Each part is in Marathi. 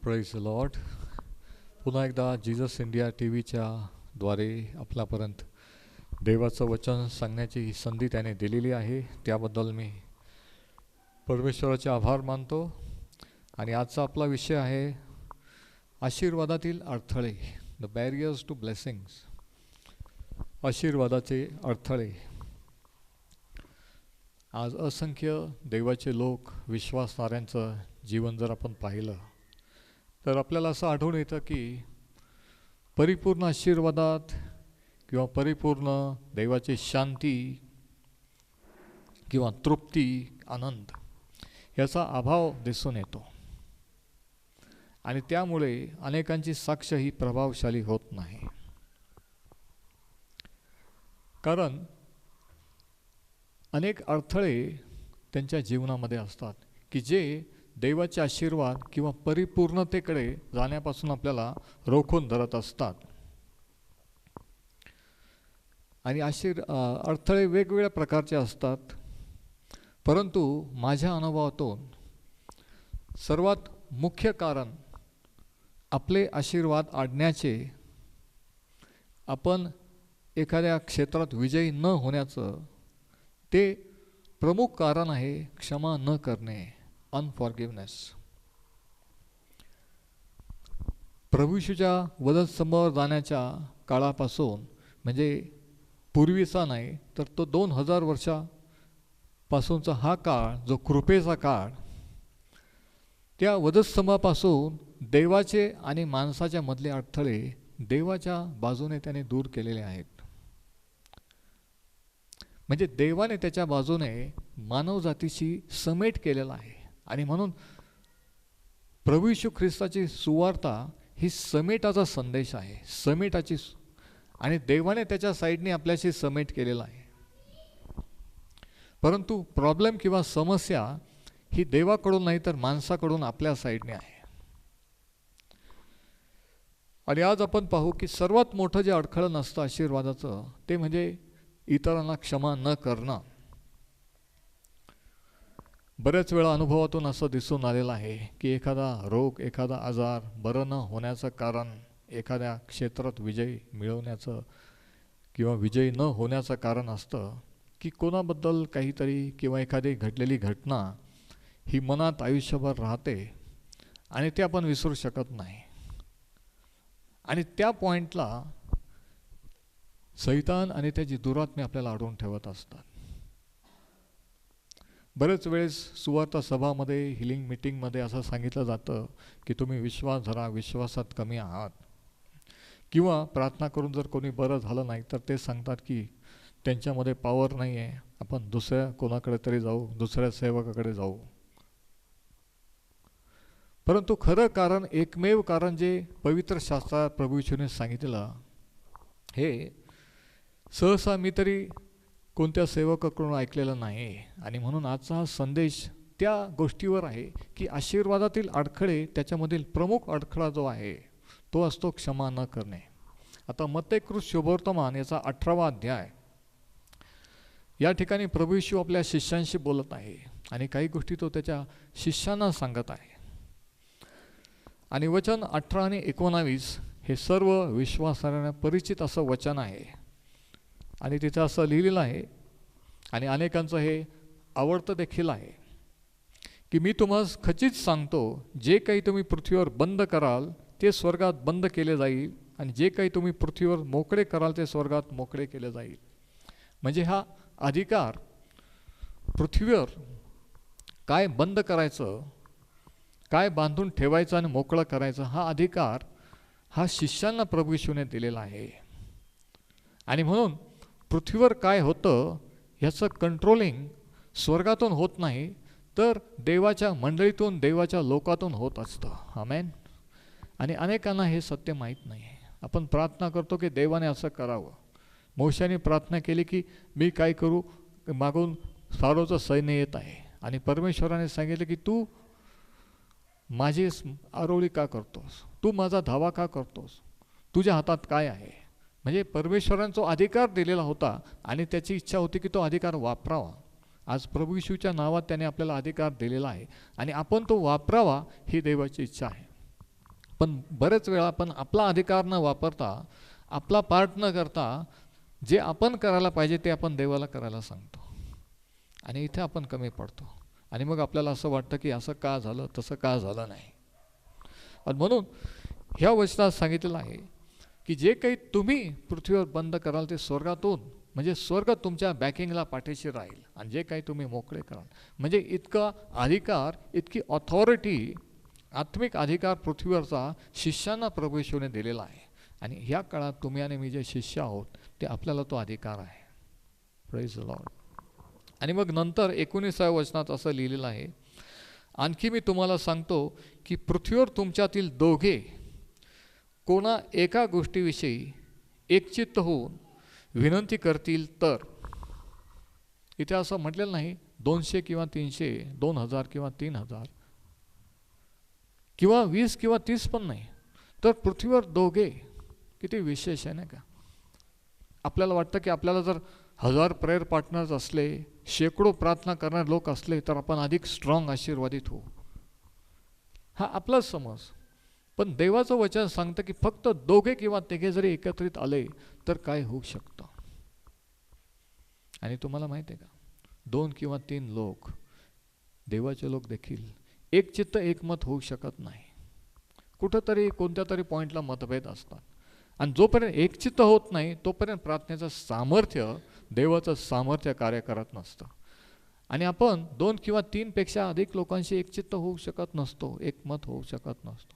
Praise the Lord. पुन्हा एकदा जीसस इंडिया टी व्हीच्या द्वारे आपल्यापर्यंत देवाचं वचन सांगण्याची संधी त्याने दिलेली आहे. त्याबद्दल मी परमेश्वराचे आभार मानतो. आणि आजचा आपला विषय आहे आशीर्वादातील अडथळे, द बॅरियर्स टू ब्लेसिंग्स. आशीर्वादाचे अडथळे. आज असंख्य देवाचे लोक, विश्वासणाऱ्यांचं जीवन जर आपण पाहिलं तर आपल्याला असं आढळून येतं की परिपूर्ण आशीर्वादात किंवा परिपूर्ण देवाची शांती किंवा तृप्ती, आनंद याचा अभाव दिसून येतो. आणि त्यामुळे अनेकांची साक्ष ही प्रभावशाली होत नाही. कारण अनेक अडथळे त्यांच्या जीवनामध्ये असतात की जे देवाचे आशीर्वाद किंवा परिपूर्णतेकडे जाण्यापासून आपल्याला रोखून धरत असतात. आणि अडथळे वेगवेगळ्या प्रकारचे असतात. परंतु माझ्या अनुभवातून सर्वात मुख्य कारण आपले आशीर्वाद अडण्याचे, आपण एखाद्या क्षेत्रात विजयी न होण्याचं ते प्रमुख कारण आहे क्षमा न करणे, अनफॉरगिवनेस. प्रभू येशूच्या वधस्तंभावर जाण्याच्या काळापासून, म्हणजे पूर्वीचा नाही तर तो 2000 वर्षापासूनचा हा काळ, जो कृपेचा काळ, त्या वधस्तंभापासून देवाचे आणि माणसाच्या मधले अडथळे देवाच्या बाजूने त्याने दूर केलेले आहेत. म्हणजे देवाने त्याच्या बाजूने मानवजातीशी समेट केलेला आहे. आणि म्हणून प्रभू येशू ख्रिस्ताची सुवार्ता ही समेटाचा संदेश आहे, समेटाची. आणि देवाने त्याच्या साईडने आपल्याशी समेट केलेला आहे. परंतु प्रॉब्लेम किंवा समस्या ही देवाकडून नाही तर माणसाकडून आपल्या साईडने आहे. आणि आज आपण पाहू की सर्वात मोठं जे अडखळण नसतं आशीर्वादाचं ते म्हणजे इतरांना क्षमा न करणं. बऱ्याच वेळा अनुभवातून असं दिसून आलेलं आहे की एखादा रोग, एखादा आजार बरं न होण्याचं कारण, एखाद्या क्षेत्रात विजय मिळवण्याचं किंवा विजयी न होण्याचं कारण असतं की कोणाबद्दल काहीतरी किंवा एखादी घडलेली घटना ही मनात आयुष्यभर राहते आणि ते आपण विसरू शकत नाही. आणि त्या पॉईंटला सैतान आणि त्याची दुरात्मे आपल्याला अडवून ठेवत असतात. बरेच वेळेस सुवार्ता सभामध्ये, हिलिंग मीटिंगमध्ये असं सांगितलं जातं की तुम्ही विश्वास धरा, विश्वासात कमी आहात. किंवा प्रार्थना करून जर कोणी बरं झालं नाही तर ते सांगतात की त्यांच्यामध्ये पॉवर नाही आहे, आपण दुसऱ्या कोणाकडे तरी जाऊ, दुसऱ्या सेवकाकडे जाऊ. परंतु खरं कारण, एकमेव कारण जे पवित्र शास्त्रात प्रभू येशूने सांगितलं, हे सहसा मी तरी कोणत्या सेवकाकडून ऐकलेलं नाही. आणि म्हणून आजचा हा संदेश त्या गोष्टीवर आहे की आशीर्वादातील अडखळे, त्याच्यामधील प्रमुख अडखळा जो आहे तो असतो क्षमा न करणे. आता मत्तेकृत शुभवर्तमान याचा 18वा अध्याय, या ठिकाणी प्रभू येशू आपल्या शिष्यांशी बोलत आहे आणि काही गोष्टी तो त्याच्या शिष्यांना सांगत आहे. आणि वचन 18 आणि 19 हे सर्व विश्वासार्हांना परिचित असं वचन आहे. आणि तिथं असं लिहिलेलं आहे आणि अनेकांचं हे आवडतं देखील आहे की मी तुम्हाला खचित सांगतो, जे काही तुम्ही पृथ्वीवर बंद कराल ते स्वर्गात बंद केले जाईल, आणि जे काही तुम्ही पृथ्वीवर मोकळे कराल ते स्वर्गात मोकळे केले जाईल. म्हणजे हा अधिकार, पृथ्वीवर काय बंद करायचं, काय बांधून ठेवायचं आणि मोकळं करायचं, हा अधिकार हा शिष्यांना प्रभू येशूने दिलेला आहे. आणि म्हणून पृथ्वीवर काय होतं ह्याचं कंट्रोलिंग स्वर्गातून होत नाही तर देवाच्या मंडळीतून, देवाच्या लोकातून होत असतं. आमेन. आणि अनेकांना हे सत्य माहीत नाही. आपण प्रार्थना करतो की देवाने असं करावं. मोशाने प्रार्थना केली की मी काय करू, मागून फारोचं सैन्य येत आहे. आणि परमेश्वराने सांगितलं की तू माझी आरोळी का करतोस, तू माझा धावा का करतोस, तुझ्या हातात काय आहे. म्हणजे परमेश्वराने जो अधिकार दिलेला होता आणि त्याची इच्छा होती की तो अधिकार वापरावा. आज प्रभू येशूच्या नावात त्याने आपल्याला अधिकार दिलेला आहे आणि आपण तो वापरावा ही देवाची इच्छा आहे. पण बरेच वेळा आपण आपला अधिकार न वापरता, आपला पार्ट न करता, जे आपण करायला पाहिजे ते आपण देवाला करायला सांगतो, आणि इथे आपण कमी पडतो. आणि मग आपल्याला असं वाटतं की असं का झालं, तसं का झालं नाही. आणि म्हणून ह्या वचनात सांगितलेलं आहे की जे काही तुम्ही पृथ्वीवर बंद कराल ते स्वर्गातून, म्हणजे स्वर्ग तुमच्या बॅकिंगला पाठीशी राहील, आणि जे काही तुम्ही मोकळे कराल, म्हणजे इतका अधिकार, इतकी ऑथॉरिटी, आत्मिक अधिकार पृथ्वीवरचा शिष्यांना प्रभू येशूने दिलेला आहे. आणि ह्या काळात तुम्ही आणि मी जे शिष्य आहोत ते आपल्याला तो अधिकार आहे. Praise the Lord. आणि मग नंतर 19व्या वचनात असं लिहिलेलं आहे, आणखी मी तुम्हाला सांगतो की पृथ्वीवर तुमच्यातील दोघे कोणा एका गोष्टीविषयी एकचित्त होऊन विनंती करतील तर. इथे असं म्हटलेलं नाही 200 किंवा 300, 2000 किंवा 3000 किंवा 20 किंवा 30 पण नाही, तर पृथ्वीवर दोघे. किती विशेष आहे ना का. आपल्याला वाटतं की आपल्याला जर 1000 प्रेयर पार्टनर्स असले, शेकडो प्रार्थना करणारे लोक असले तर आपण अधिक स्ट्रॉंग, आशीर्वादित होऊ, हा आपलाच समज. पण देवाचं वचन सांगतं की फक्त दोघे किंवा तिघे जरी एकत्रित आले तर काय होऊ शकतं. आणि तुम्हाला माहिती आहे का, 2 किंवा 3 लोक, देवाचे लोक देखील एकचित्त एकमत होऊ शकत नाही. कुठंतरी कोणत्या तरी पॉईंटला मतभेद असतात, आणि जोपर्यंत एकचित्त होत नाही तोपर्यंत प्रार्थनेचं सामर्थ्य, देवाचं सामर्थ्य कार्य करत नसतं. आणि आपण 2 किंवा 3 पेक्षा अधिक लोकांशी एकचित्त होऊ शकत नसतो, एकमत होऊ शकत नसतो.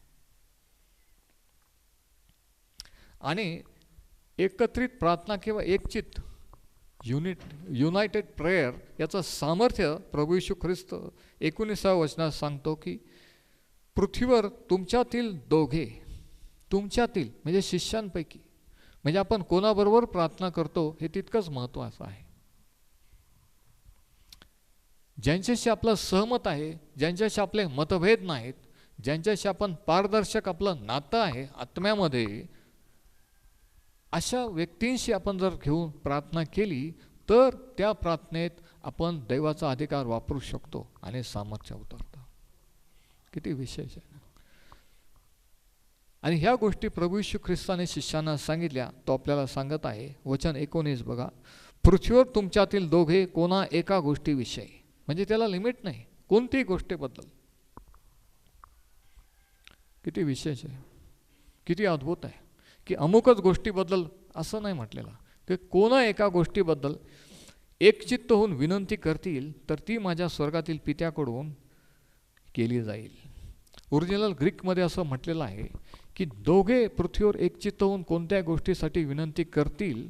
आणि एकत्रित प्रार्थना किंवा एकचित्त, युनायटेड प्रेयर, याचं सामर्थ्य प्रभू येशू ख्रिस्त 19व्या वचनात सांगतो की पृथ्वीवर तुमच्यातील दोघे, तुमच्यातील म्हणजे शिष्यांपैकी, म्हणजे आपण कोणाबरोबर प्रार्थना करतो हे तितकंच महत्त्वाचं आहे. ज्यांच्याशी आपलं सहमत आहे, ज्यांच्याशी आपले मतभेद नाहीत, ज्यांच्याशी आपण पारदर्शक आपलं नातं आहे आत्म्यामध्ये, अशा व्यक्तींशी आपण जर घेऊन प्रार्थना केली तर त्या प्रार्थनेत आपण देवाचा अधिकार वापरू शकतो आणि सामर्थ्य उतरतं. किती विशेष आहे. आणि ह्या गोष्टी प्रभू येशू ख्रिस्ताने शिष्यांना सांगितल्या, तो आपल्याला सांगत आहे. वचन 19 बघा, पृथ्वीवर तुमच्यातील दोघे कोणा एका गोष्टीविषयी, म्हणजे त्याला लिमिट नाही, कोणतीही गोष्टीबद्दल. किती विशेष आहे, किती अद्भुत आहे की अमुकच गोष्टीबद्दल असं नाही म्हटलेलं, की कोणा एका गोष्टीबद्दल एकचित्त होऊन विनंती करतील तर ती माझ्या स्वर्गातील पित्याकडून केली जाईल. ओरिजिनल ग्रीकमध्ये असं म्हटलेलं आहे की दोघे पृथ्वीवर एकचित्त होऊन कोणत्या गोष्टीसाठी विनंती करतील,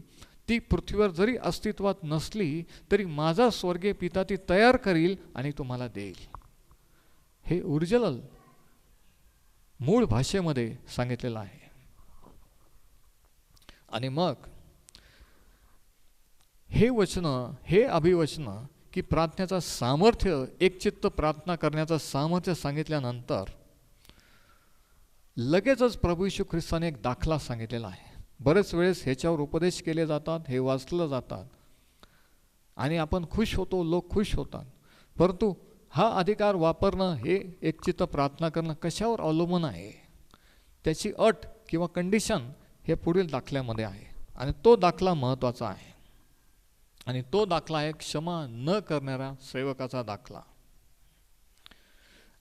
ती पृथ्वीवर जरी अस्तित्वात नसली तरी माझा स्वर्गीय पिता ती तयार करील आणि तुम्हाला देईल. हे ओरिजिनल मूळ भाषेमध्ये सांगितलेलं आहे. आणि मग हे वचनं, हे अभिवचनं की प्रार्थनेचं सामर्थ्य, एकचित्त प्रार्थना करण्याचं सामर्थ्य सांगितल्यानंतर लगेचच प्रभू येशू ख्रिस्ताने एक दाखला सांगितलेला आहे. बरेच वेळेस ह्याच्यावर उपदेश केले जातात, हे वाचलं जातात आणि आपण खुश होतो, लोक खुश होतात. परंतु हा अधिकार वापरणं, हे एकचित्त प्रार्थना करणं कशावर अवलंबून आहे, त्याची अट किंवा कंडिशन हे पुढील दाखल्यामध्ये आहे. आणि तो दाखला महत्त्वाचा आहे. आणि तो दाखला आहे क्षमा न करणाऱ्या सेवकाचा दाखला.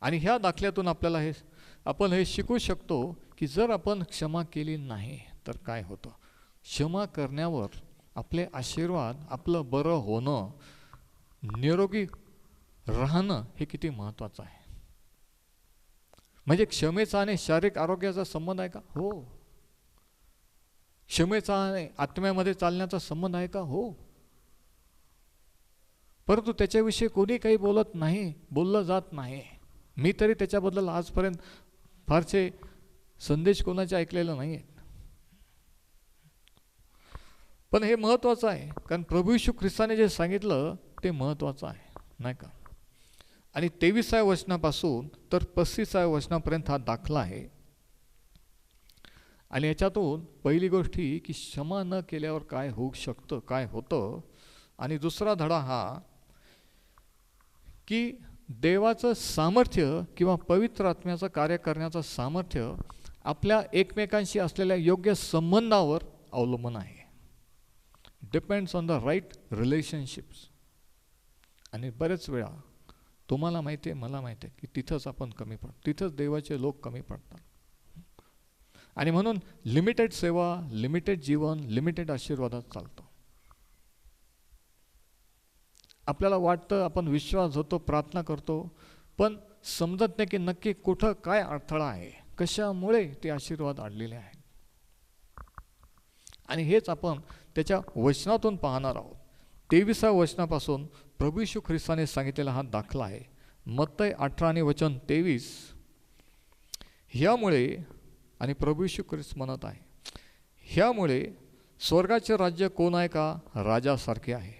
आणि ह्या दाखल्यातून आपल्याला आपण हे शिकू शकतो की जर आपण क्षमा केली नाही तर काय होतं. क्षमा करण्यावर आपले आशीर्वाद, आपलं बरं होणं, निरोगी राहणं हे किती महत्त्वाचं आहे. म्हणजे क्षमेचा आणि शारीरिक आरोग्याचा संबंध आहे का? हो. क्षमेचा आणि आत्म्यामध्ये चालण्याचा संबंध आहे का? हो. परंतु त्याच्याविषयी कोणी काही बोलत नाही, बोललं जात नाही. मी तरी त्याच्याबद्दल आजपर्यंत फारसे संदेश कोणाचे ऐकलेले नाही आहेत. पण हे महत्त्वाचं आहे, कारण प्रभू येशू ख्रिस्ताने जे सांगितलं ते महत्त्वाचं आहे, नाही का. आणि 23व्या वचनापासून तर 35व्या वचनापर्यंत हा दाखला आहे. आणि याच्यातून पहिली गोष्ट ही की क्षमा न केल्यावर काय होऊ शकतं, काय होतं. आणि दुसरा धडा हा की देवाचं सामर्थ्य किंवा पवित्र आत्म्याचं कार्य करण्याचं सामर्थ्य आपल्या एकमेकांशी असलेल्या योग्य संबंधावर अवलंबून आहे. Depends on the right relationships. आणि बरेच वेळा तुम्हाला माहिती आहे, मला माहिती आहे की तिथंच आपण कमी पडतो, तिथंच देवाचे लोक कमी पडतात. आणि म्हणून लिमिटेड सेवा, लिमिटेड जीवन, लिमिटेड आशीर्वादात चालतो. आपल्याला वाटतं, आपण विश्वास होतो, प्रार्थना करतो, पण समजत नाही की नक्की कुठं काय अडथळा आहे, कशामुळे ते आशीर्वाद अडलेले आहेत. आणि हेच आपण त्याच्या वचनातून पाहणार आहोत. 23व्या वचनापासून प्रभू येशू ख्रिस्ताने सांगितलेला हा दाखला आहे. मत्तय 18 आणि वचन 23. ह्यामुळे, आणि प्रभू येशू ख्रिस्त म्हणत आहे, ह्यामुळे स्वर्गाचे राज्य कोण आहे का राजासारखे आहे.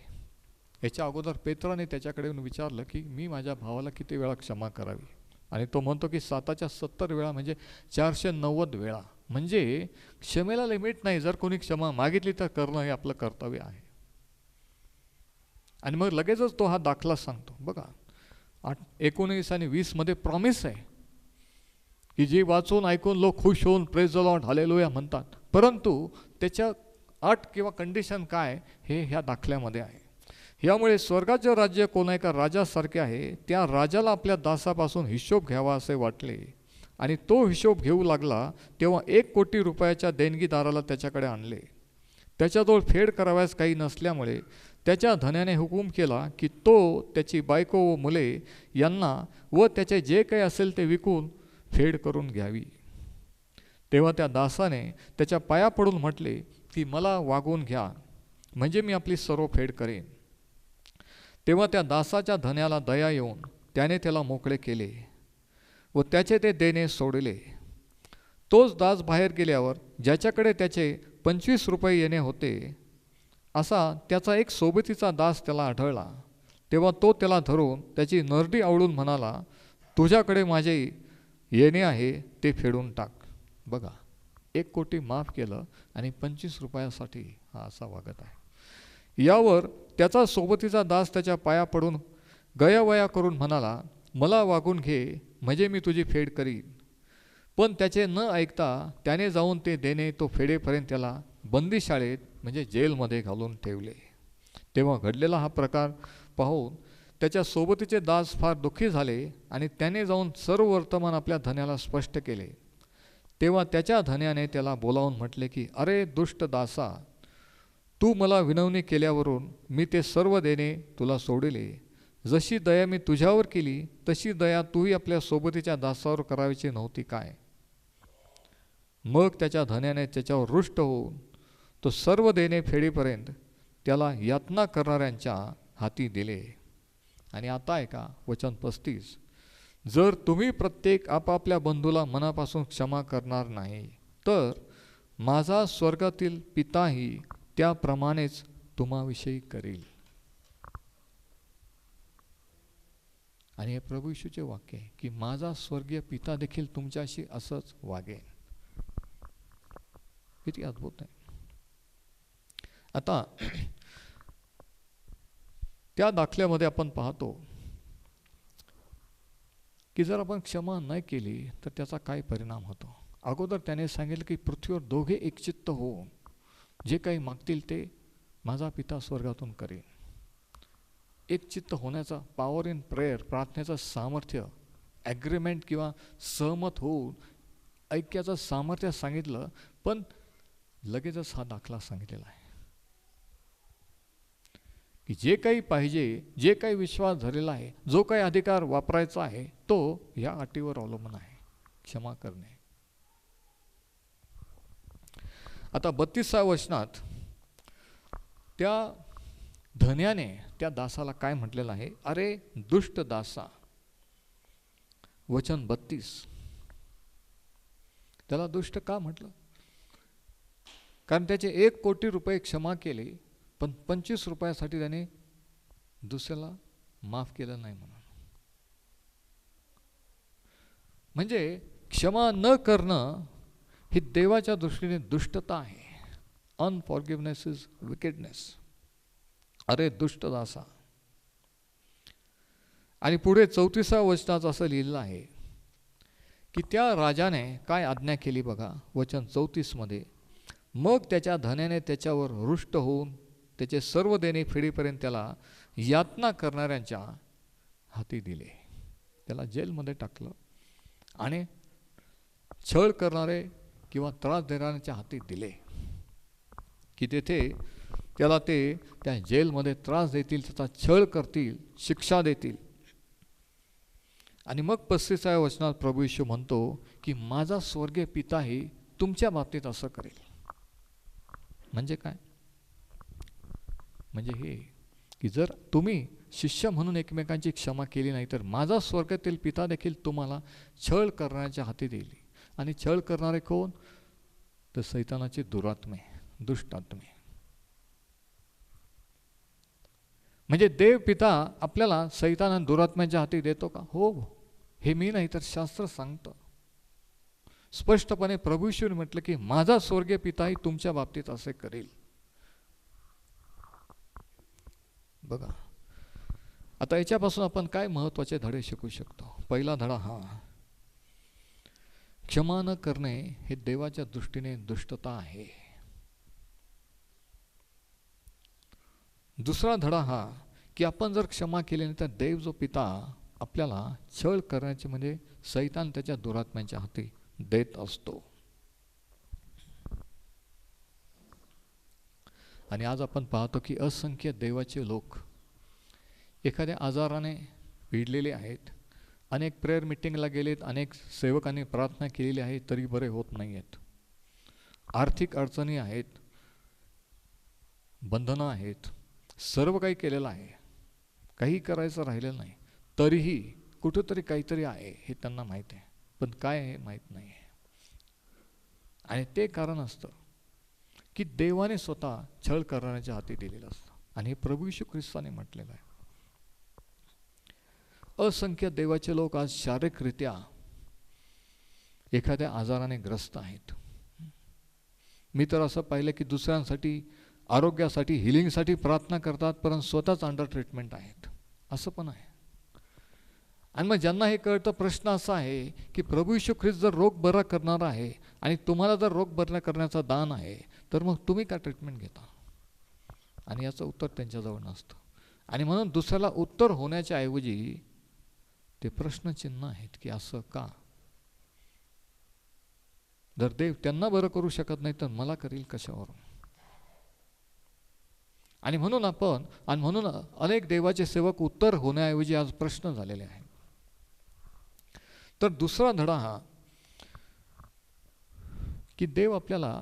याच्या अगोदर पेत्राने त्याच्याकडे येऊन विचारलं की मी माझ्या भावाला किती वेळा क्षमा करावी, आणि तो म्हणतो की 7च्या 70 वेळा, म्हणजे 490 वेळा. म्हणजे क्षमेला लिमिट नाही. जर कोणी क्षमा मागितली तर करणं हे आपलं कर्तव्य आहे. आणि मग लगेचच तो हा दाखला सांगतो. बघा 19 आणि 20 मध्ये प्रॉमिस आहे की जे वाचून ऐकून लोक खुश होऊन प्रेज द लॉर्ड हालेलुया म्हणतात. परंतु त्याच्या अट किंवा कंडिशन काय हे ह्या दाखल्यामध्ये आहे. यामुळे स्वर्गाचे राज्य कोण आहे का राजासारखे आहे. त्या राजाला आपल्या दासापासून हिशोब घ्यावा असे वाटले, आणि तो हिशोब घेऊ लागला तेव्हा 1 कोटी रुपयाच्या देणगीदाराला त्याच्याकडे आणले. त्याच्याजवळ फेड कराव्यास काही नसल्यामुळे त्याच्या धन्याने हुकूम केला की तो त्याची बायको व मुले यांना व त्याचे जे काही असेल ते विकून फेड करून घ्यावी. तेव्हा त्या दासाने त्याच्या पाया पडून म्हटले की मला वागवून घ्या, म्हणजे मी आपली सर्व फेड करेन. तेव्हा त्या दासाच्या धन्याला दया येऊन त्याने त्याला मोकळे केले व त्याचे ते देणे सोडले. तोच दास बाहेर गेल्यावर ज्याच्याकडे त्याचे 25 रुपये येणे होते असा त्याचा एक सोबतीचा दास त्याला आढळला. तेव्हा तो त्याला धरून त्याची नरडी आवळून म्हणाला, तुझ्याकडे माझे येणे आहे ते फेडून टाक. बघा, 1 कोटी माफ केलं आणि 25 रुपयासाठी हा असा वागत आहे. यावर त्याचा सोबतीचा दास त्याच्या पाया पडून गयावया करून म्हणाला, मला वागून घे, म्हणजे मी तुझी फेड करीन. पण त्याचे न ऐकता त्याने जाऊन ते देणे तो फेडेपर्यंत त्याला बंदीशाळेत म्हणजे जेलमध्ये घालून ठेवले. तेव्हा घडलेला हा प्रकार पाहून त्याच्या सोबतीचे दास फार दुःखी झाले आणि त्याने जाऊन सर्व वर्तमान आपल्या धन्याला स्पष्ट केले. तेव्हा त्याच्या धन्याने त्याला बोलावून म्हटले की, अरे दुष्ट दासा, तू मला विनवणी केल्यावरून मी ते सर्व देणे तुला सोडले. जशी दया मी तुझ्यावर केली तशी दया तूही आपल्या सोबतीच्या दासावर करायची नव्हती काय. मग त्याच्या धन्याने त्याच्यावर रुष्ट होऊन तो सर्व देणे फेडीपर्यंत त्याला यातना करणाऱ्यांच्या हाती दिले. आणि आता ऐका वचन 35. जर तुम्ही प्रत्येक आपापल्या बंधूला मनापासून क्षमा करणार नाही तर माझा स्वर्गातील पिताही त्याप्रमाणेच तुम्हाविषयी करील. आणि हे प्रभू येशूचे वाक्य आहे की माझा स्वर्गीय पिता देखील तुमच्याशी असंच वागेल. किती अद्भुत आहे. आता त्या दाखल्यामध्ये आपण पाहतो की जर आपण क्षमा नाही केली तर त्याचा काय परिणाम होतो. अगोदर त्याने सांगितलं की पृथ्वीवर दोघे एकचित्त होऊन जे काही मागतील ते माझा पिता स्वर्गातून करेल. एकचित्त होण्याचा पॉवर इन प्रेयर, प्रार्थनेचं सामर्थ्य, ॲग्रीमेंट किंवा सहमत होऊन ऐक्याचं सामर्थ्य सांगितलं, पण लगेचच हा दाखला सांगितलेला आहे की जे काही पाहिजे, जे काही विश्वास झालेला आहे, जो काही अधिकार वापरायचा आहे तो या अटीवर अवलंबून आहे, क्षमा करणे. आता 32व्या वचनात त्या धन्याने त्या दासाला काय म्हटलेलं आहे, अरे दुष्ट दासा. वचन 32. त्याला दुष्ट का म्हटलं? कारण त्याचे 1 कोटी रुपये क्षमा केले, पण 25 रुपयासाठी त्याने दुसऱ्याला माफ केलं नाही म्हणून. म्हणजे क्षमा न करणं ही देवाच्या दृष्टीने दुष्टता आहे. अनफॉरगिवनेस इज विकेडनेस. अरे दुष्ट दासा. आणि पुढे 34व्या वचनात असं लिहिलं आहे की त्या राजाने काय आज्ञा केली बघा, वचन 34 मध्ये, मग त्याच्या धन्याने त्याच्यावर रुष्ट होऊन त्याचे सर्व देणे फेडीपर्यंत त्याला यातना करणाऱ्यांच्या हाती दिले. त्याला जेलमध्ये टाकलं आणि छळ करणारे किंवा त्रास देणाऱ्यांच्या हाती दिले, की तेथे त्याला ते त्या जेलमध्ये त्रास देतील, त्याचा छळ करतील, शिक्षा देतील. आणि मग 35व्या वचनात प्रभू येशू म्हणतो की माझा स्वर्गीय पिताही तुमच्या बाबतीत असं करेल. म्हणजे काय? म्हणजे हे की जर तुम्ही शिष्य म्हणून एकमेकांची क्षमा केली नाही तर माझा स्वर्गातील पिता देखील तुम्हाला छळ करण्याच्या हाती देईल. आणि छळ करणारे कोण? तर सैतानाचे दुरात्मे, दुष्टात्मे. म्हणजे देव पिता आपल्याला सैतान आणि दुरात्म्यांच्या हाती देतो का? हो, हे मी नाही तर शास्त्र सांगतं. स्पष्टपणे प्रभू येशूने म्हटलं की माझा स्वर्गीय पिताही तुमच्या बाबतीत असे करेल. बघा, आता याच्यापासून आपण काय महत्त्वाचे धडे शिकू शकतो? पहिला धडा हा, क्षमा न करणे हे देवाच्या दृष्टीने दुष्टता आहे. दुसरा धडा हा की आपण जर क्षमा केली नाही तर देव जो पिता आपल्याला छळ करण्याचे म्हणजे सैतान त्याच्या दुरात्म्यांच्या हाती देत असतो. आणि आज आपण पाहतो की असंख्य देवाचे लोक एखाद्या आजाराने पिडलेले आहेत, अनेक प्रेयर मीटिंगला गेलेत, अनेक सेवकांनी प्रार्थना केलेली आहे तरी बरे होत नाही आहेत. आर्थिक अडचणी आहेत, बंधनं आहेत, सर्व काही केलेलं आहे, काही करायचं राहिलेलं नाही, तरीही कुठंतरी काहीतरी आहे हे त्यांना माहीत आहे, पण काय आहे माहीत नाही आहे. आणि ते कारण असतं की देवाने स्वतः छळ करण्याच्या हाती दिलेलं असतं. आणि हे प्रभू येशू ख्रिस्ताने म्हटलेलं आहे. असंख्य देवाचे लोक आज शारीरिकरित्या एखाद्या आजाराने ग्रस्त आहेत. मी तर असं पाहिलं की दुसऱ्यांसाठी आरोग्यासाठी हिलिंगसाठी प्रार्थना करतात, परंतु स्वतःच अंडर ट्रीटमेंट आहेत, असं पण आहे. आणि मग ज्यांना हे कळतं, प्रश्न असा आहे की प्रभू येशू ख्रिस्त जर रोग बरा करणारा आहे आणि तुम्हाला जर रोग बरा करण्याचा दान आहे तर मग तुम्ही का ट्रीटमेंट घेता? आणि याचं उत्तर त्यांच्याजवळ नसतं. आणि म्हणून दुसऱ्याला उत्तर होण्याच्या ऐवजी ते प्रश्नचिन्ह आहेत की असं का? जर देव त्यांना बरं करू शकत नाही तर मला करील कशावरून? आणि म्हणून अनेक देवाचे सेवक उत्तर होण्याऐवजी आज प्रश्न झालेले आहेत. तर दुसरा धडा हा की देव आपल्याला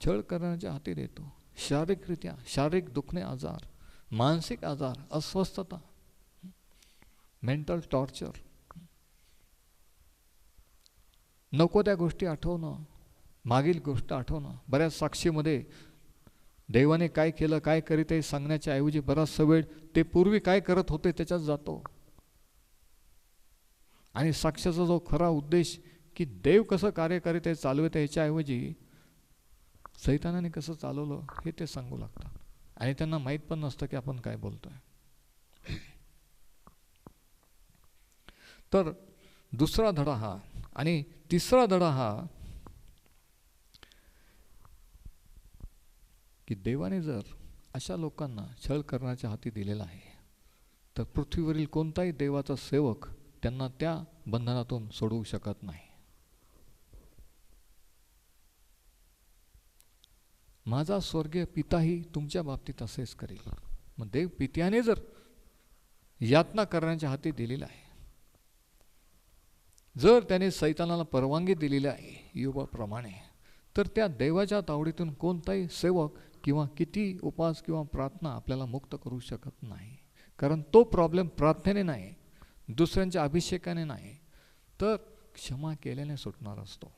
छळ करण्याच्या हाती देतो. शारीरिकरित्या, शारीरिक दुखणे, आजार, मानसिक आजार, अस्वस्थता, मेंटल टॉर्चर, नको त्या गोष्टी आठवणं, मागील गोष्ट आठवणं. बऱ्याच साक्षीमध्ये देवाने काय केलं, काय करीत आहे सांगण्याच्या ऐवजी बराचसा वेळ ते पूर्वी काय करत होते त्याच्यात जातो. आणि साक्षाचा जो खरा उद्देश की देव कसं कार्य करीत आहे, चालवत आहे, याच्याऐवजी सैतानाने कसं चालवलं हे ते सांगू लागतात. आणि त्यांना माहीत पण नसतं की आपण काय बोलतोय. तर दुसरा धडा हा. आणि तिसरा धडा हा की देवाने जर अशा लोकांना छळ करण्याच्या हाती दिलेला आहे तर पृथ्वीवरील कोणताही देवाचा सेवक त्यांना त्या बंधनातून सोडवू शकत नाही. माझा स्वर्गीय पिताही तुमच्या बाबतीत असेच करेल. मग देव पित्याने जर यातना करण्याच्या हाती दिलेला आहे, जर त्याने सैतानाला परवानगी दिलेली आहे योबाप्रमाणे, तर त्या देवाच्या तावडीतून कोणताही सेवक किंवा किती उपास किंवा प्रार्थना आपल्याला मुक्त करू शकत नाही. कारण तो प्रॉब्लेम प्रार्थनेने नाही, दुसऱ्यांच्या अभिषेकाने नाही, तर क्षमा केल्याने सुटणार असतो.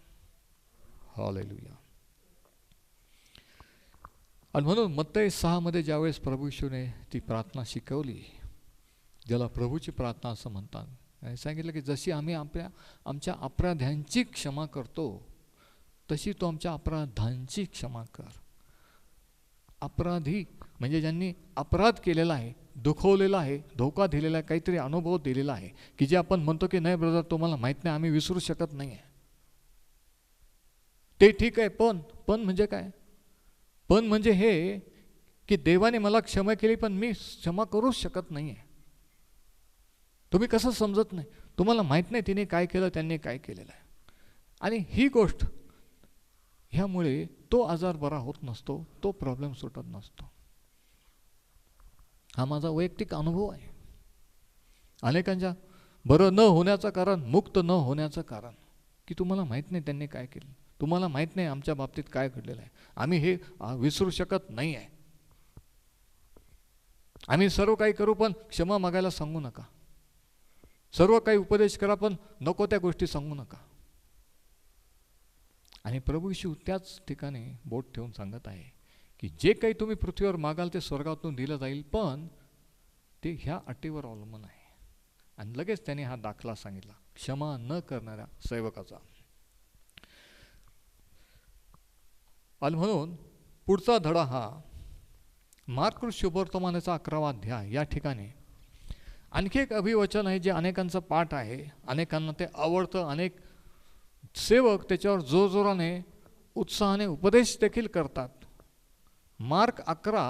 हालेलुया. आणि म्हणून मत्तई 6 मध्ये ज्यावेळेस प्रभू येशूने ती प्रार्थना शिकवली, ज्याला प्रभूची प्रार्थना असं म्हणतात, आणि सांगितलं की जशी आम्ही आमच्या अपराध्यांची क्षमा करतो तशी तो आमच्या अपराधांची क्षमा कर. अपराधी म्हणजे ज्यांनी अपराध केलेला आहे दुखवलेलं आहे, धोका दिलेला आहे, काहीतरी अनुभव दिलेला आहे की जे आपण म्हणतो की नाही ब्रदर तुम्हाला माहीत नाही, आम्ही विसरू शकत नाही आहे. ते ठीक आहे, पण म्हणजे काय? पण म्हणजे हे की देवाने मला क्षमा केली पण मी क्षमा करूच शकत नाही आहे. तुम्ही कसं समजत नाही? तुम्हाला माहीत नाही तिने काय केलं, त्यांनी काय केलेलं आहे. आणि ही गोष्ट ह्यामुळे तो आजार बरा होत नसतो, तो प्रॉब्लेम सुटत नसतो. हा माझा वैयक्तिक अनुभव आहे. अनेकांच्या बरं न होण्याचं कारण, मुक्त न होण्याचं कारण की तुम्हाला माहीत नाही त्यांनी काय केलं, तुम्हाला माहीत नाही आमच्या बाबतीत काय घडलेलं आहे, आम्ही हे विसरू शकत नाही आहे. आम्ही सर्व काही करू पण क्षमा मागायला सांगू नका, सर्व काही उपदेश करा पण नको त्या गोष्टी सांगू नका. आणि प्रभू येशू त्याच ठिकाणी बोट ठेवून सांगत आहे की जे काही तुम्ही पृथ्वीवर मागाल ते स्वर्गातून दिलं जाईल, पण ते ह्या अटीवर अवलंबून आहे. आणि लगेच त्याने हा दाखला सांगितला क्षमा न करणाऱ्या सेवकाचा. आणि म्हणून पुढचा धडा हा मार्क शुभवर्तमानाचा 11वा अध्याय. या ठिकाणी आणखी एक अभिवचन आहे जे अनेकांचं पाठ आहे, अनेकांना ते आवडतं, अनेक सेवक त्याच्यावर जोरजोराने उत्साहाने उपदेश देखील करतात. मार्क 11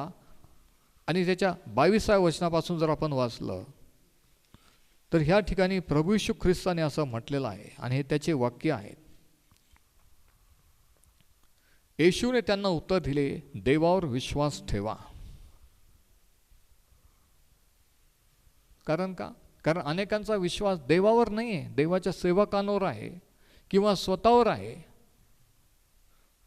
आणि त्याच्या 22व्या वचनापासून जर आपण वाचलं तर ह्या ठिकाणी प्रभू येशू ख्रिस्ताने असं म्हटलेलं आहे आणि हे त्याचे वाक्य आहेत. येशूने त्यांना उत्तर दिले, देवावर विश्वास ठेवा. कारण का? कारण अनेकांचा विश्वास देवावर नाही आहे, देवाच्या सेवकांवर आहे किंवा स्वतःवर आहे.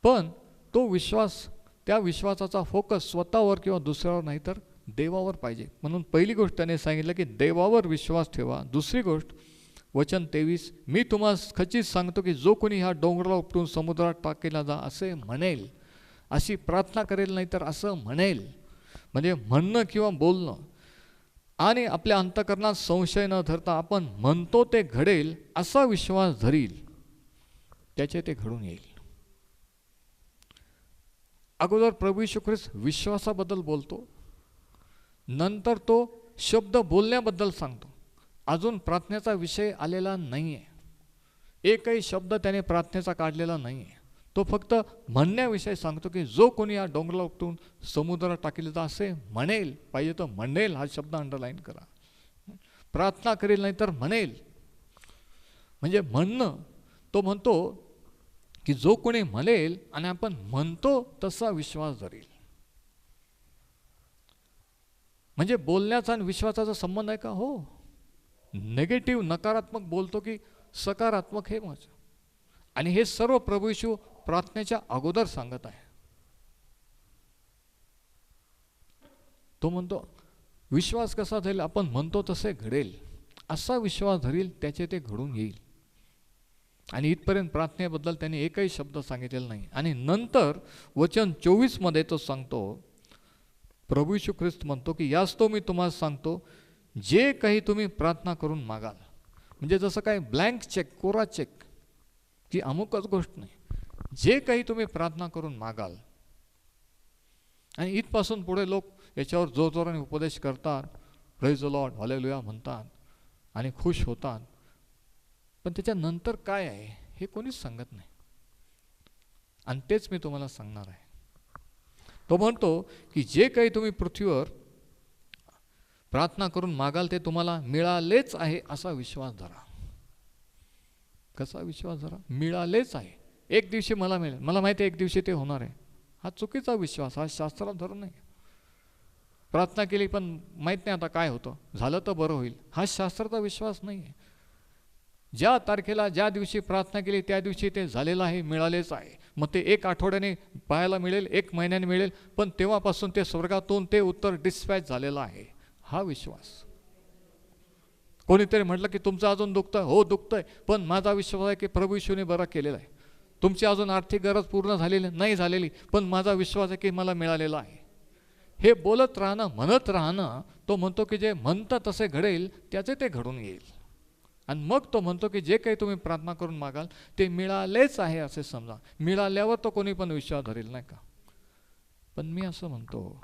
पण तो विश्वास, त्या विश्वासाचा फोकस स्वतःवर किंवा दुसऱ्यावर नाही तर देवावर पाहिजे. म्हणून पहिली गोष्ट त्याने सांगितलं की देवावर विश्वास ठेवा. दुसरी गोष्ट वचन 23, मी तुम्हाला खचित सांगतो की जो कोणी ह्या डोंगराला उपटून समुद्रात टाकेला जा असे म्हणेल, अशी प्रार्थना करेल नाही तर असं म्हणेल, म्हणजे म्हणणं किंवा बोलणं आणि आपल्या अंतःकरणात संशय न धरता आपण म्हणतो ते घडेल असा विश्वास धरील, त्याचे ते घडून येईल. अगोदर प्रभू येशू ख्रिस्त विश्वासाबद्दल बोलतो, नंतर तो शब्द बोलण्याबद्दल सांगतो. अजून प्रार्थनेचा विषय आलेला नाही आहे, एकही शब्द त्याने प्रार्थनेचा काढलेला नाही आहे. तो फक्त म्हणण्याविषयी सांगतो की जो कोणी या डोंगराला उपटून समुद्रात टाकेल तर असे म्हणेल, पाहिजे तर म्हणेल, हा शब्द अंडरलाईन करा. प्रार्थना करेल नाही तर म्हणेल, म्हणजे म्हणणं. तो म्हणतो की जो कोणी म्हणेल आणि आपण म्हणतो तसा विश्वास धरेल. म्हणजे बोलण्याचा आणि विश्वासाचा संबंध आहे का? हो. नेगेटिव्ह नकारात्मक बोलतो की सकारात्मक हे माझं. आणि हे सर्व प्रभू येशू प्रार्थनेच्या अगोदर सांगत आहे. तो म्हणतो विश्वास कसा धरेल, आपण म्हणतो तसे घडेल, असा विश्वास धरील त्याचे ते घडून येईल. आणि इथपर्यंत प्रार्थनेबद्दल त्याने एकही शब्द सांगितलेला नाही. आणि नंतर वचन 24 मध्ये तो सांगतो, प्रभू येशू ख्रिस्त म्हणतो की याच तो मी तुम्हाला सांगतो, जे काही तुम्ही प्रार्थना करून मागाल, म्हणजे जसं काय ब्लँक चेक, कोरा चेक, की अमुकच गोष्ट नाही, जे काही तुम्ही प्रार्थना करून मागाल. आणि इथपासून पुढे लोक याच्यावर जोरजोराने उपदेश करतात, प्रेज द लॉर्ड, हालेलुया म्हणतात आणि खुश होतात. पण त्याच्यानंतर काय आहे हे कोणीच सांगत नाही. आणि तेच मी तुम्हाला सांगणार आहे. तो म्हणतो की जे काही तुम्ही पृथ्वीवर प्रार्थना करून मागाल ते तुम्हाला मिळालेच आहे असा विश्वास धरा. कसा विश्वास धरा? मिळालेच आहे. एक दिवशी मला मिळेल, मला माहिती आहे एक दिवशी ते होणार आहे, हा चुकीचा विश्वास, हा शास्त्राला धरून नाही. प्रार्थना केली पण माहीत नाही आता काय होतं, झालं तर बरं होईल, हा शास्त्राचा विश्वास नाही आहे. ज्या तारखेला ज्या दिवशी प्रार्थना केली त्या दिवशी ते झालेलं आहे, मिळालेच आहे. मग ते 1 आठवड्याने पाहायला मिळेल, 1 महिन्याने मिळेल, पण तेव्हापासून ते स्वर्गातून ते उत्तर डिस्पॅच झालेलं आहे, हा विश्वास. कोणीतरी म्हटलं की तुमचं अजून दुखतंय, हो दुखतंय, पण माझा विश्वास आहे की प्रभू येशूने बरा केलेला आहे. तुमची अजून आर्थिक गरज पूर्ण झालेली नाही झालेली, पण माझा विश्वास आहे की मला मिळालेला आहे. हे बोलत राहणं, म्हणत राहणं. तो म्हणतो की जे म्हणतं तसे घडेल त्याचे ते घडून येईल. आणि मग तो म्हणतो की जे काही तुम्ही प्रार्थना करून मागाल ते मिळालेच आहे असे समजा. मिळाल्यावर तो कोणी पण विश्वास धरेल, नाही का? पण मी असं म्हणतो,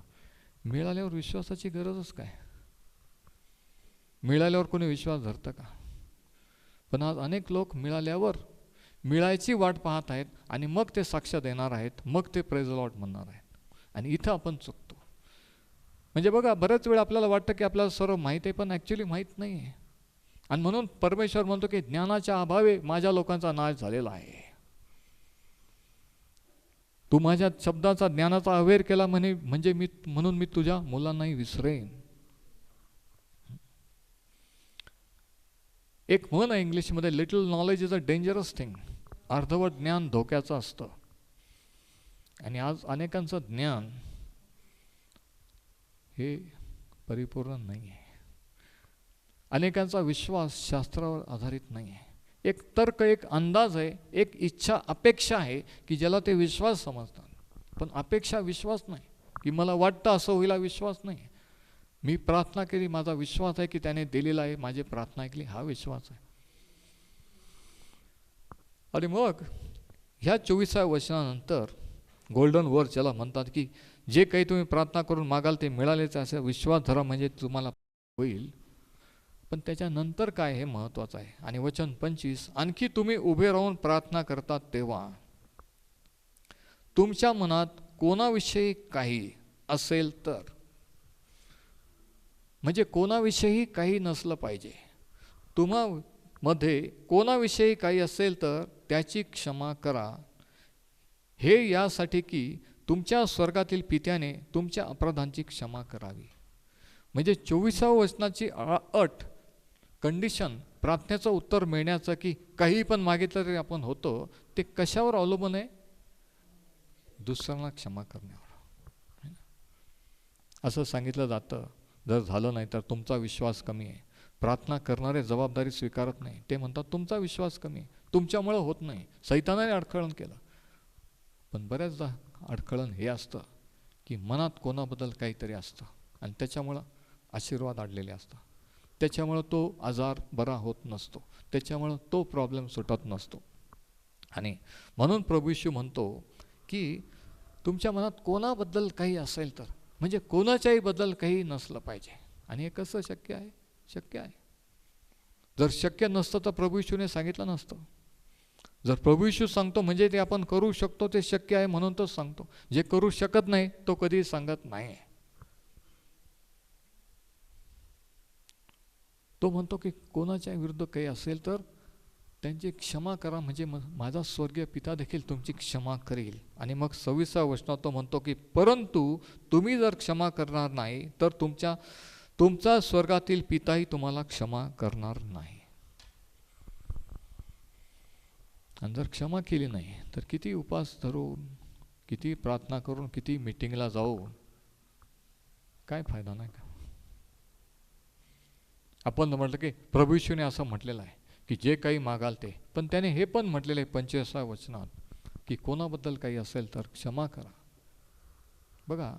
मिळाल्यावर विश्वासाची गरजच काय? मिळाल्यावर कोणी विश्वास धरतं का? पण आज अनेक लोक मिळाल्यावर मिळायची वाट पाहत आहेत आणि मग ते साक्ष देणार आहेत, मग ते प्रेज द लॉर्ड म्हणणार आहेत. आणि इथं आपण चुकतो. म्हणजे बघा, बऱ्याच वेळ आपल्याला वाटतं की आपल्याला सर्व माहीत आहे, पण ॲक्च्युली माहीत नाही आहे. आणि म्हणून परमेश्वर म्हणतो की ज्ञानाच्या अभावे माझ्या लोकांचा नाश झालेला आहे. तू माझ्या शब्दाचा, ज्ञानाचा अवेअर केला म्हणजे म्हणून मी तुझ्या मुलांनाही विसरेन. एक म्हण आहे इंग्लिशमध्ये, little knowledge is a dangerous thing. अर्धवट ज्ञान धोक्याचं असतं. आणि आज अनेकांचं ज्ञान हे परिपूर्ण नाही आहे. अनेकांचा विश्वास शास्त्रावर आधारित नाही आहे. एक तर्क, एक अंदाज आहे, एक इच्छा, अपेक्षा आहे की ज्याला ते विश्वास समजतात. पण अपेक्षा विश्वास नाही. की मला वाटतं असं होईल, विश्वास नाही. मी प्रार्थना केली, माझा विश्वास आहे की त्याने दिलेला आहे, माझी प्रार्थना ऐकली, हा विश्वास आहे. आणि मग ह्या 24व्या वचनानंतर गोल्डन वर्ड ज्याला म्हणतात की जे काही तुम्ही प्रार्थना करून मागाल ते मिळालेच, असा विश्वास धरा म्हणजे तुम्हाला होईल. पण त्याच्यानंतर काय हे महत्त्वाचं आहे. आणि वचन 25, आणखी तुम्ही उभे राहून प्रार्थना करतात तेव्हा तुमच्या मनात कोणाविषयी काही असेल तर, म्हणजे कोणाविषयी काही नसलं पाहिजे. तुम्हामध्ये कोणाविषयी काही असेल तर त्याची क्षमा करा, हे यासाठी की तुमच्या स्वर्गातील पित्याने तुमच्या अपराधांची क्षमा करावी. म्हणजे 24व्या वचनाची अट, कंडिशन प्रार्थनेचं उत्तर मिळण्याचं की काही पण मागितलं तरी आपण होतो, ते कशावर अवलंबून आहे? दुसऱ्यांना क्षमा करण्यावर. असं सांगितलं जातं, जर झालं नाही तर तुमचा विश्वास कमी आहे. प्रार्थना करणारे जबाबदारी स्वीकारत नाही. ते म्हणतात तुमचा विश्वास कमी आहे, तुमच्यामुळं होत नाही, सैतानाने अडखळण केलं. पण बऱ्याचदा अडखळण हे असतं की मनात कोणाबद्दल काहीतरी असतं आणि त्याच्यामुळं आशीर्वाद अडलेले असतात. त्याच्यामुळं तो आजार बरा होत नसतो, त्याच्यामुळं तो प्रॉब्लेम सुटत नसतो. आणि म्हणून प्रभू येशू म्हणतो की तुमच्या मनात कोणाबद्दल काही असेल तर, म्हणजे कोणाच्याही बद्दल काही नसलं पाहिजे. आणि हे कसं शक्य आहे? शक्य आहे. जर शक्य नसतं तर प्रभू येशूने सांगितलं नसतं. जर प्रभू येशू सांगतो म्हणजे ते आपण करू शकतो, ते शक्य आहे म्हणून तो सांगतो. जे करू शकत नाही तो कधी सांगत नाही. तो म्हणतो की कोणाच्या विरुद्ध काही असेल तर त्यांची क्षमा करा, म्हणजे माझा स्वर्गीय पिता देखील तुमची क्षमा करेल. आणि मग 26व्या वचनात तो म्हणतो की परंतु तुम्ही जर क्षमा करणार नाही तर तुमचा स्वर्गातील पिताही तुम्हाला क्षमा करणार नाही. आणि जर क्षमा केली नाही तर किती उपास धरून, किती प्रार्थना करून, किती मीटिंगला जाऊन काय फायदा नाही का? आपण म्हटलं की प्रभू येशूने असं म्हटलेलं आहे की जे काही मागाल ते, पण त्याने हे पण म्हटलेलं आहे 25व्या वचनात की कोणाबद्दल काही असेल तर क्षमा करा. बघा,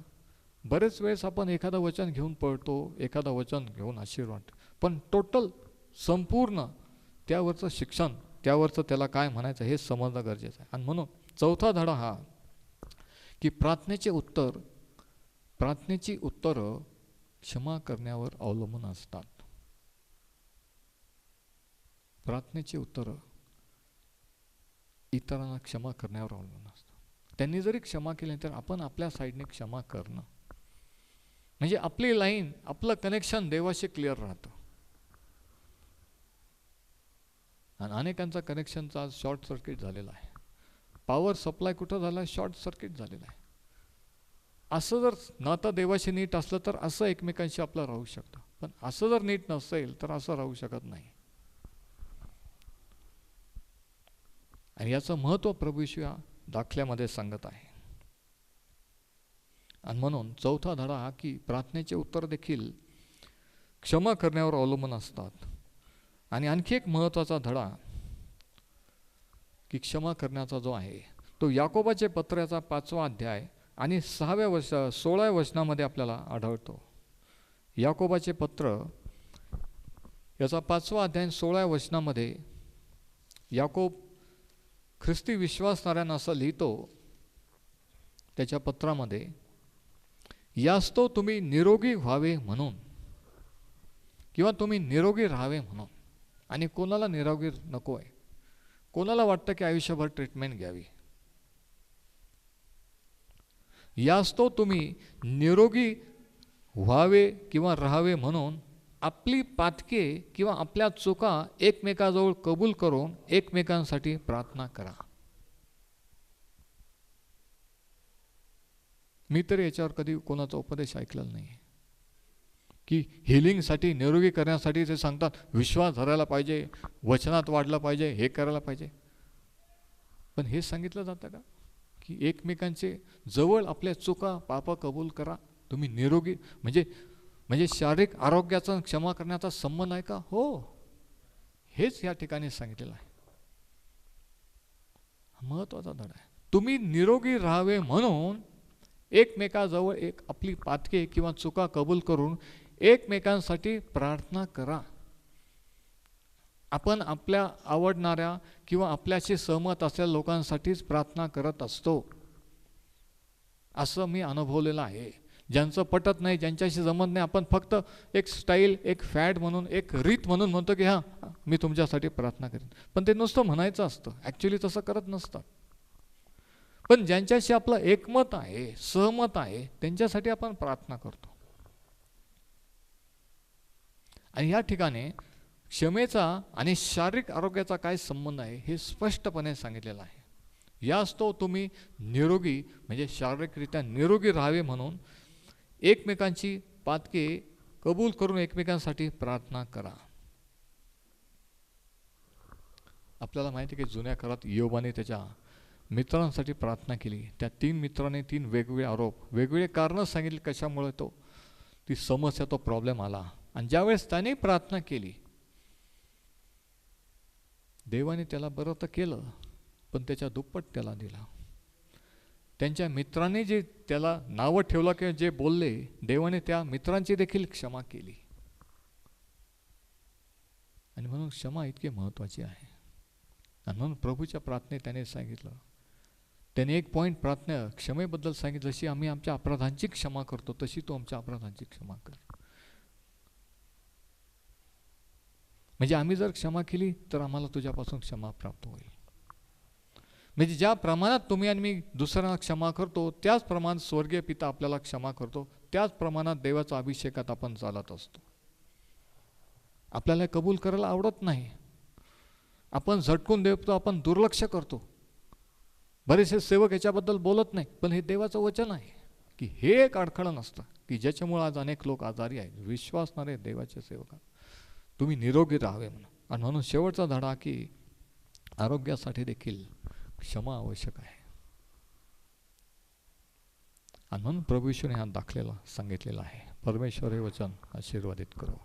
बरेच वेळेस आपण एखादं वचन घेऊन पळतो, एखादं वचन घेऊन आशीर्वाद, पण टोटल संपूर्ण त्यावरचं शिक्षण, त्यावरचं त्याला काय म्हणायचं हे समजणं गरजेचं आहे. आणि म्हणून 4था धडा हा की प्रार्थनेची उत्तरं क्षमा करण्यावर अवलंबून असतात. प्रार्थनेची उत्तरं इतरांना क्षमा करण्यावर अवलंबून असतात. त्यांनी जरी क्षमा केली तर आपण आपल्या साईडने क्षमा करणं, म्हणजे आपली लाईन, आपलं कनेक्शन देवाशी क्लिअर राहतं. आणि अनेकांचा कनेक्शनचा आज शॉर्ट सर्किट झालेला आहे. पॉवर सप्लाय कुठं झाला? शॉर्ट सर्किट झालेला आहे. असं जर नातं देवाशी नीट असलं तर असं एकमेकांशी आपलं राहू शकतं, पण असं जर नीट नसेल तर असं राहू शकत नाही. आणि याचं महत्त्व प्रभू येशू या दाखल्यामध्ये सांगत आहे. आणि म्हणून 4था धडा हा की प्रार्थनेचे उत्तर देखील क्षमा करण्यावर अवलंबून असतात. आणि आणखी एक महत्त्वाचा धडा की क्षमा करण्याचा जो आहे तो याकोबाचे पत्राचा 5वा अध्याय आणि 16व्या वचनामध्ये आपल्याला आढळतो. याकोबाचे पत्र याचा 5वा अध्याय 16व्या वचनामध्ये याकोब ख्रिस्ती विश्वासणाऱ्यांना असं लिहितो त्याच्या पत्रामध्ये, यास्तव तुम्ही निरोगी व्हावे म्हणून किंवा तुम्ही निरोगी राहावे म्हणून. आणि कोणाला निरोगी नको आहे, कोणाला वाटतं की आयुष्यभर ट्रीटमेंट घ्यावी. यास्तव तुम्ही निरोगी व्हावे किंवा राहावे म्हणून आपली पातके किंवा आपल्या चुका एकमेकाजवळ कबूल करून एकमेकांसाठी प्रार्थना करा. मी तर याच्यावर कधी कोणाचा उपदेश ऐकलेला नाही की हिलिंगसाठी, निरोगी करण्यासाठी ते सांगतात विश्वास धरायला पाहिजे, वचनात वाढलं पाहिजे, हे करायला पाहिजे. पण हे सांगितलं जातं का की एकमेकांचे जवळ आपल्या चुका पापं कबूल करा, तुम्ही निरोगी म्हणजे शारीरिक आरोग्याचा क्षमा करण्याचा संबंध आहे का? हो, हेच या ठिकाणी सांगितलेलं आहे. महत्वाचा धडा आहे. तुम्ही निरोगी राहावे म्हणून एकमेकाजवळ आपली पातके किंवा चुका कबूल करून एकमेकांसाठी प्रार्थना करा. आपण आपल्या आवडणाऱ्या किंवा आपल्याशी सहमत असलेल्या लोकांसाठीच प्रार्थना करत असतो, असं मी अनुभवलेलं आहे. ज्यांचं पटत नाही, ज्यांच्याशी जमत नाही, आपण फक्त एक स्टाईल, एक फॅड म्हणून, एक रीत म्हणून म्हणतो की हां मी तुमच्यासाठी प्रार्थना करेन. पण ते नुसतं म्हणायचं असतं, ॲक्च्युली तसं करत नसतात. पण ज्यांच्याशी आपलं एकमत आहे, सहमत आहे, त्यांच्यासाठी आपण प्रार्थना करतो. आणि या ठिकाणी क्षमेचा आणि शारीरिक आरोग्याचा काय संबंध आहे हे स्पष्टपणे सांगितलेलं आहे. यास्तव तुम्ही निरोगी म्हणजे शारीरिकरित्या निरोगी राहावे म्हणून एकमेकांची पातके कबूल करून एकमेकांसाठी प्रार्थना करा. आपल्याला माहिती आहे की जुन्या काळात योबाने त्याच्या मित्रांसाठी प्रार्थना केली. त्या 3 मित्रांनी 3 वेगवेगळे आरोप, वेगवेगळे कारणं सांगितली कशामुळे ती समस्या, तो प्रॉब्लेम आला. आणि ज्यावेळेस त्याने प्रार्थना केली, देवाने त्याला बरं तर केलं, पण त्याच्या दुप्पट त्याला दिला. त्यांच्या मित्रांनी जे त्याला नावं ठेवलं किंवा जे बोलले, देवाने त्या मित्रांची देखील क्षमा केली. आणि म्हणून क्षमा इतकी महत्त्वाची आहे. आणि म्हणून प्रभूच्या प्रार्थनेत त्याने सांगितलं, त्याने एक पॉईंट प्रार्थना क्षमेबद्दल सांगितलं, जशी आम्ही आमच्या अपराधांची क्षमा करतो तशी तू आमच्या अपराधांची क्षमा कर. म्हणजे आम्ही जर क्षमा केली तर आम्हाला तुझ्यापासून क्षमा प्राप्त होईल. म्हणजे ज्या प्रमाणात तुम्ही आणि मी दुसऱ्यांना क्षमा करतो, त्याच प्रमाणात स्वर्गीय पिता आपल्याला क्षमा करतो, त्याच प्रमाणात देवाच्या अभिषेकात आपण चालत असतो. आपल्याला कबूल करायला आवडत नाही, आपण झटकून देतो, आपण दुर्लक्ष करतो. बरेचसे सेवक याच्याबद्दल बोलत नाही, पण हे देवाचं वचन आहे की हे एक अडखळण असतं की ज्याच्यामुळे आज अनेक लोक आजारी आहेत. विश्वासणारे देवाचे सेवक, तुम्ही निरोगी राहावे म्हणून. आणि म्हणून शेवटचा धडा की आरोग्यासाठी देखील क्षमा आवश्यक आहे. आणि म्हणून प्रभू येशूने हा दाखलेला सांगितलेला आहे. परमेश्वर हे वचन आशीर्वादित करो.